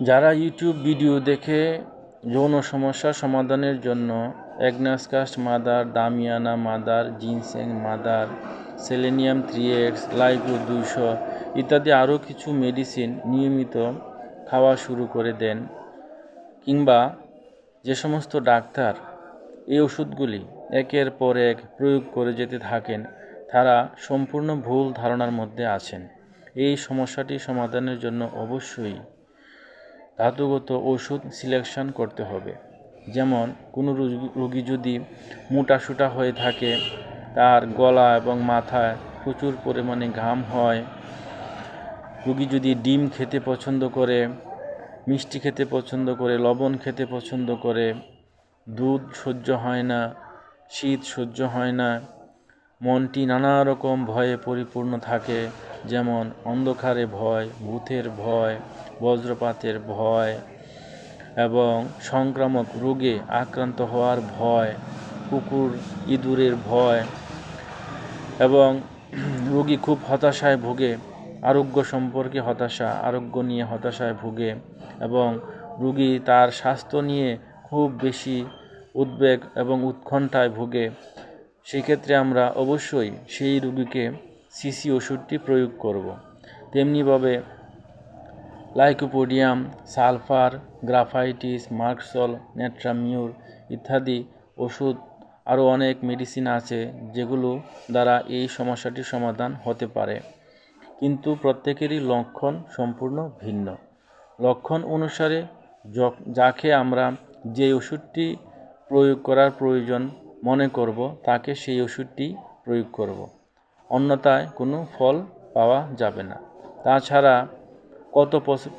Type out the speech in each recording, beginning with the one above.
যারা YouTube video দেখে যৌন সমস্যা সমাধানের জন্য agnus castus mother, damiana mother, ginseng mother, selenium 3x, lyco 200 ইত্যাদি আরও কিছু মেডিসিন নিয়মিত খাওয়া শুরু করে দেন, কিংবা যে সমস্ত ডাক্তার এই ওষুধগুলি একের পর এক প্রয়োগ করে যেতে থাকেন, তারা সম্পূর্ণ ভুল ধারণার মধ্যে আছেন। এই সমস্যাটি সমাধানের জন্য অবশ্যই ধাতুগত ওষুধ সিলেকশন করতে হবে। যেমন কোনো রোগী যদি মোটাসোটা হয়ে থাকে, তার গলা এবং মাথায় প্রচুর পরিমাণে ঘাম হয়, রোগী যদি ডিম খেতে পছন্দ করে, মিষ্টি খেতে পছন্দ করে, লবণ খেতে পছন্দ করে, দুধ সহ্য হয় না, শীত সহ্য হয় না, মনটি নানা রকম ভয়ে পরিপূর্ণ থাকে, যেমন অন্ধকারে ভয়, ভূতের ভয়, বজ্রপাতের ভয় এবং সংক্রামক রোগে আক্রান্ত হওয়ার ভয়, কুকুর ইঁদুরের ভয়, এবং রোগী খুব হতাশায় ভোগে, আরোগ্য সম্পর্কে হতাশা, আরোগ্য নিয়ে হতাশায় ভোগে, এবং রোগী তার স্বাস্থ্য নিয়ে খুব বেশি উদ্বেগ এবং উৎকণ্ঠায় ভোগে, সেক্ষেত্রে আমরা অবশ্যই সেই রোগীকে সিসি ওষুধটি প্রয়োগ করব। তেমনিভাবে লাইকোপোডিয়াম, সালফার, গ্রাফাইটিস, মার্কসল, নেট্রামিউর ইত্যাদি ওষুধ, আরও অনেক মেডিসিন আছে যেগুলো দ্বারা এই সমস্যাটির সমাধান হতে পারে, কিন্তু প্রত্যেকেরই লক্ষণ সম্পূর্ণ ভিন্ন। লক্ষণ অনুসারে যাকে আমরা যে ওষুধটি প্রয়োগ করার প্রয়োজন মনে করব, তাকে সেই ওষুধটি প্রয়োগ করব, অন্যথায় কোনো ফল পাওয়া যাবে না। তাছাড়া কত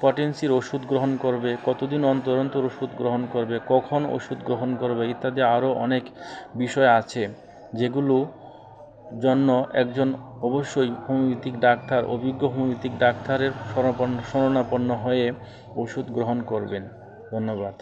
পটেন্সির ওষুধ গ্রহণ করবে, কতদিন অন্তর অন্তর ওষুধ গ্রহণ করবে, কখন ওষুধ গ্রহণ করবে ইত্যাদি আরও অনেক বিষয় আছে, যেগুলো জন্য একজন অবশ্যই হোমিওপ্যাথিক ডাক্তার, অভিজ্ঞ হোমিওপ্যাথিক ডাক্তারের শরণাপন্ন হয়ে ওষুধ গ্রহণ করবেন। ধন্যবাদ।